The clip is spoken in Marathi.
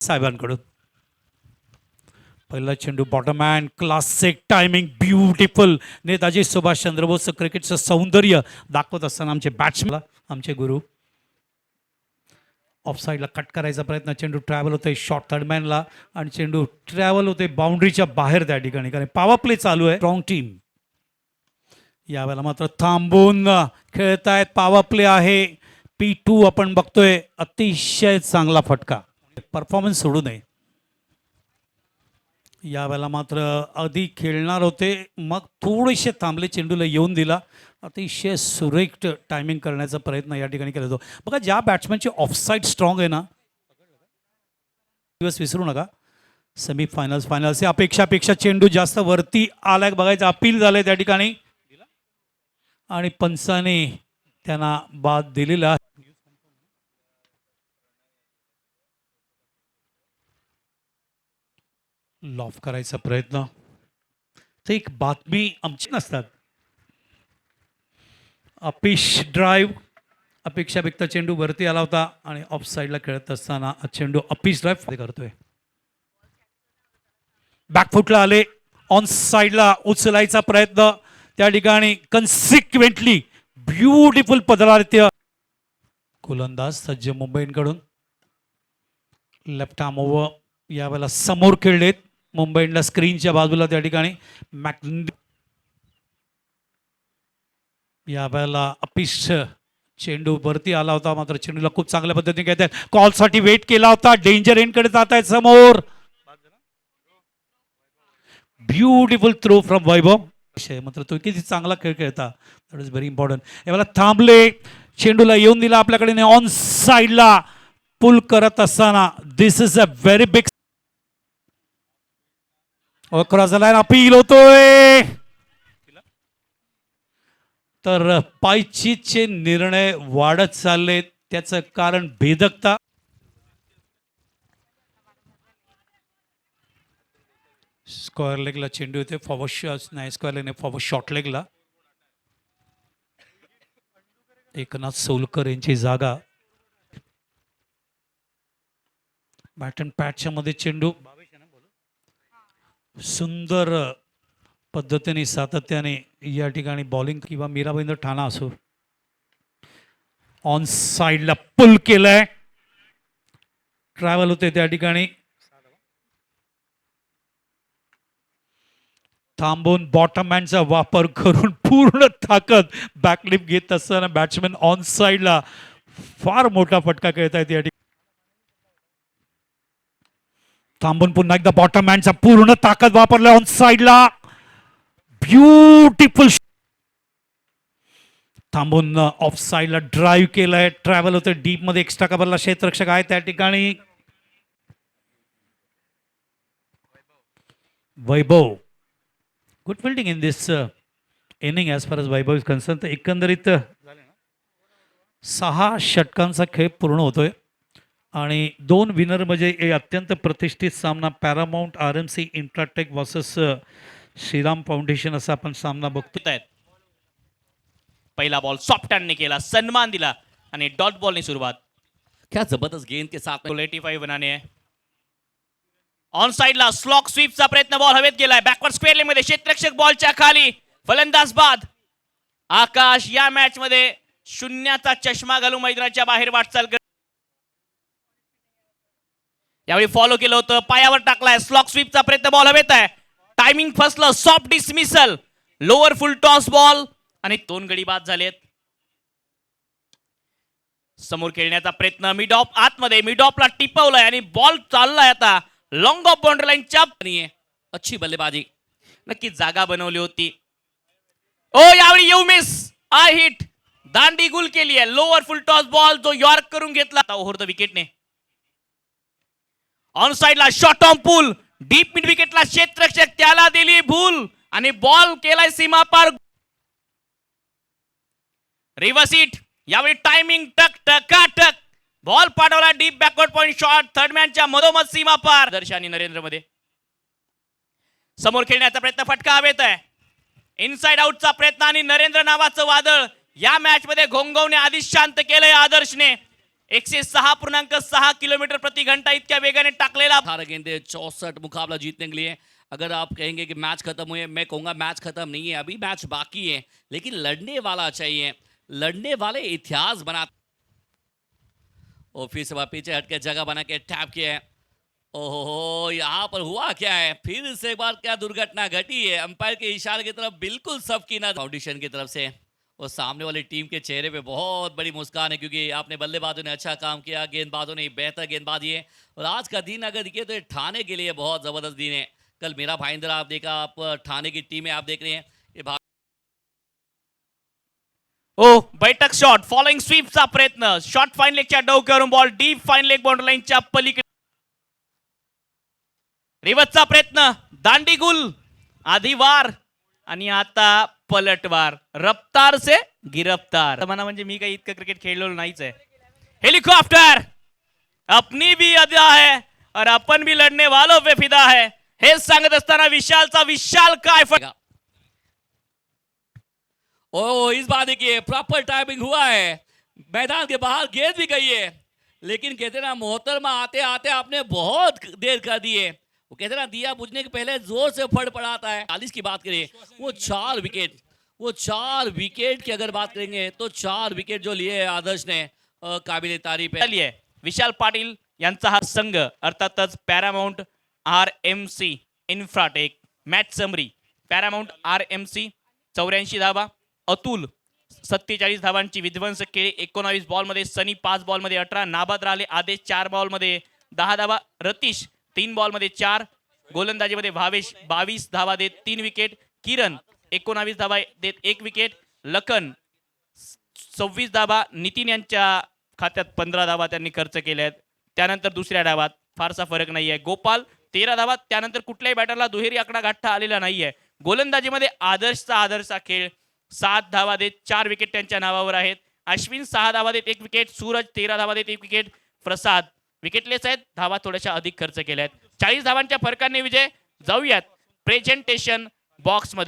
साहेबांकडून पहिला चेंडू bottom hand classic timing beautiful. Netaji Subhashchandra Bose क्रिकेटचं सौंदर्य दाखवत असताना आमचे बॅट्समॅन आमचे गुरु ऑफ साईडला कट करायचा प्रयत्न. चेंडू ट्रॅव्हल होतोय शॉर्ट थर्डमॅनला आणि चेंडू ट्रॅव्हल होते बाउंड्रीच्या बाहेर त्या ठिकाणी, कारण पॉवर प्ले चालू आहे. स्ट्रॉंग टीम यावेळेला मात्र थांबून खेळतायत. पॉवर प्ले आहे. P2 आपण बघतोय. अतिशय चांगला फटका. परफॉर्मन्स सोडू नये. यावेळेला मात्र आधी खेळणार होते, मग थोडेसे थांबले, चेंडूला येऊन दिला. अतिशय सुरेख टायमिंग करण्याचा प्रयत्न या ठिकाणी केला जातो. बघा ज्या बॅट्समॅनची ऑफसाईड स्ट्रॉंग आहे ना, दिवस विसरू नका. सेमीफायनल्स फायनल्स अपेक्षापेक्षा चेंडू जास्त वरती आलाय बघायचं. अपील झालंय त्या ठिकाणी आणि पंचाने त्यांना बाद दिलेला. लॉफ करायचा प्रयत्न. तर एक बातमी आमची नसतात. अपिश ड्राईव्ह अपेक्षापेक्षा चेंडू वरती आला होता आणि ऑफ साईडला खेळत असताना चेंडू अपिश ड्राईव्ह करतोय. बॅकफुटला आले. ऑन साईडला उचलायचा प्रयत्न त्या ठिकाणी कन्सिक्वेंटली ब्युटिफुल पदार्थ. गोलंदाज सज्ज मुंबईकडून लेफ्ट आर्म ओव्हर यावेळेला समोर खेळलेत. मुंबई इंडियन्स स्क्रीनच्या बाजूला त्या ठिकाणी यावेळेला अपिश चेंडू वरती आला होता, मात्र चेंडूला खूप चांगल्या पद्धतीने घेत आहेत. कॉलसाठी वेट केला होता. डेंजर एंडकडे जात आहेत समोर. ब्युटिफुल थ्रो फ्रॉम वैभव. मात्र तो किती चांगला खेळ खेळता, दॅट इज व्हेरी इम्पॉर्टंट. यावेळेला थांबले. चेंडूला येऊन दिला आपल्याकडे ऑन साईडला पुल करत असताना. This is a very big cross line appeal होतोय. तर पायचीतचे निर्णय वाढत चालले. त्याचं कारण भेदकता. स्क्वेअर लेगला चेंडू येते. फॉरवर्ड नाही, स्क्वेअर लेग नाही, फॉरवर्ड शॉर्ट लेगला. एकनाथ सौलकर यांची जागा. बॅट अँड पॅटच्या मध्ये चेंडू सुंदर पद्धतीने सातत्याने या ठिकाणी बॉलिंग किंवा मीराबाईंद्र ठाणा असो. ऑन साईडला पुल केलाय. ट्रॅव्हल होते त्या ठिकाणी. थांबून बॉटम हँडचा वापर करून पूर्ण ताकद बॅकलिप घेत असताना बॅट्समॅन ऑन साईडला फार मोठा फटका खेळत आहेत या ठिकाणी. थांबून पुन्हा एकदा बॉटम हँडचा पूर्ण ताकद वापरला ऑन साईडला. ब्युटिफुल. थांबून ऑफ साईडला ड्राईव्ह केलाय. ट्रॅव्हल होते डीप मध्ये. एक्स्ट्रा कव्हरला क्षेत्ररक्षक आहे त्या ठिकाणी. Vaibhav good fielding in this inning as far as Vaibhav is concern. तर एकंदरीत 6 षटकांचा खेळ पूर्ण होतोय आणि 2 विनर म्हणजे अत्यंत प्रतिष्ठित सामना पॅरामाउंट RMC इंट्राटेक वर्सेस श्रीराम फाउंडेशन असा आपण सामना बघतोय. पहिला बॉल सॉफ्ट हँडने केला, सन्मान दिला आणि डॉट बॉलने सुरुवात. क्या जबरदस्त गेंद के साथ 85 बनाने आहे. ऑन साइडला स्लॉक स्वीपचा प्रयत्न. बॉल हवेत गेलाय. बॅकवर्ड स्क्वेअर लेग मध्ये क्षेत्ररक्षक बॉलच्या खाली. फलंदाज बाद. आकाश या मॅच मध्ये शून्याचा चष्मा घालून मैदानाच्या बाहेर वाटचाल करत. यावेळी फॉलो केलं होतं. पायावर टाकलाय. स्लॉक स्वीपचा प्रयत्न. बॉल हवेत आहे. टायमिंग फसलं. Soft dismissal. Lower full toss ball आणि 2 गडी बाद झालेत. समोर खेळण्याचा प्रयत्न. मिड ऑफ आतमध्ये. मिड ऑफला टिपवलाय आणि बॉल चाललाय आता लॉंग ऑफ बाउंड्री लाईनच्या. अच्छी बल्लेबाजी. नक्कीच जागा बनवली होती. ओ यावेळी येऊ मिस. आय हिट. दांडी गुल केली आहे. लोअर फुल टॉस बॉल जो यॉर्क करून घेतला ओव्हर द विकेटने. ऑन साइडला short on pull. Deep mid विकेटला क्षेत्ररक्षक. त्याला दिली भूल आणि बॉल केलाय सीमा पार. Reverse hit. यावेळी टायमिंग टक टकाटक. बॉल पाठवला deep backward point shot. Third मॅनच्या मधोमध सीमा पार. दर्शनी नरेंद्र मध्ये समोर खेळण्याचा प्रयत्न. फटका हवेत आहे. इनसाइड आउटचा प्रयत्न आणि नरेंद्र नावाचं वादळ या मॅच मध्ये घोंगवणे आधीच शांत केलंय आदर्शने. 106.6 किलोमीटर प्रति घंटा इतक्या वेगाने टाकलेला 18 गेंदे 64 मुकाबला जीतने के लिए। अगर आप कहेंगे कि मैच खत्म हुए, मैं कहूंगा मैच खत्म नहीं है, अभी मैच बाकी है, लेकिन लड़ने वाला चाहिए, लड़ने वाले इतिहास बना। और फिर से वह पीछे हटके जगह बना के टैप किया है। ओहो, यहाँ पर हुआ क्या है, फिर से एक बार क्या दुर्घटना घटी है। अंपायर के इशारे की तरफ बिल्कुल सबकी ना फाउंडेशन की तरफ से, और सामने वाली टीम के चेहरे पे बहुत बड़ी मुस्कान है, क्योंकि आपने बल्लेबाजों ने अच्छा काम किया, गेंदबाजों ने बेहतर गेंदबाजी है। और आज का दिन अगर देखिए तो ये ठाणे के लिए बहुत जबरदस्त दिन है। कल मेरा भाईंदर आप देखा, आप ठाणे की टीम है आप देख रहे हैं, ये ओ बैठक शॉट फॉलोइंग स्वीपचा प्रयत्न, शॉर्ट फाईन लेगच्या डोक्यावरून ball deep fine leg boundary लाईनच्या पलीकडे, रिवर्सचा प्रयत्न, दांडीगुल, आधी वार आणि आता पलटवार, रफ्तार से गिरफ्तार। म्हणा म्हणजे मी काही इतकं क्रिकेट खेळलेलो नाहीच आहे। हेलिकॉप्टर अपनी भी अदा है और अपन भी लड़ने वालों पे फिदा है, हे सांगत असताना विशालचा विशाल काय फटका। ओ इस बार देखिए प्रॉपर टाइमिंग हुआ है, मैदान के बाहर गेंद भी गई है, लेकिन कहते ना मोहतरमा आते आते आपने बहुत देर कर दी है। वो कहते ना दिया बुझने के पहले जोर से फट पड़ाता है। 40 की बात करें, वो 4 विकेट की अगर बात करेंगे तो 4 विकेट जो लिए आदर्श ने, काबिल तारीफ है। आहे विशाल पाटील यांचा हा संघ, अर्थातच Paramount RMC Infratech match summary, Paramount RMC 84 धावा, अतुल 47 धावांची विध्वंसक केली 19 बॉलमध्ये, सनी 5 बॉलमध्ये 18, नाबाद राहिले आदेश 4 बॉलमध्ये 10 धावा, रतीश 3 बॉलमध्ये 4, गोलंदाजीमध्ये भावेश 22 धावा देत 3 विकेट, किरण 19 धावा देत 1 विकेट, लखन 26 धावा, नितीन यांच्या खात्यात 15 धावा त्यांनी खर्च केल्या आहेत। त्यानंतर दुसऱ्या डावात फारसा फरक नाहीये, गोपाल 13 धावा, त्यानंतर कुठल्याही बॅटरला दुहेरी आकडा गाठता आलेला नाहीये। गोलंदाजीमध्ये आदर्शचा खेळ 7 धावा देत 4 विकेट त्यांच्या नावावर आहेत, अश्विन 6 धावा देत 1 विकेट, सूरज 13 धावा देत 1 विकेट, प्रसाद विकेटलेस आहेत, धावा थोड्याशा अधिक खर्च केल्या आहेत। 40 धावांच्या फरकाने विजय। जाऊयात प्रेझेंटेशन बॉक्स मध्ये।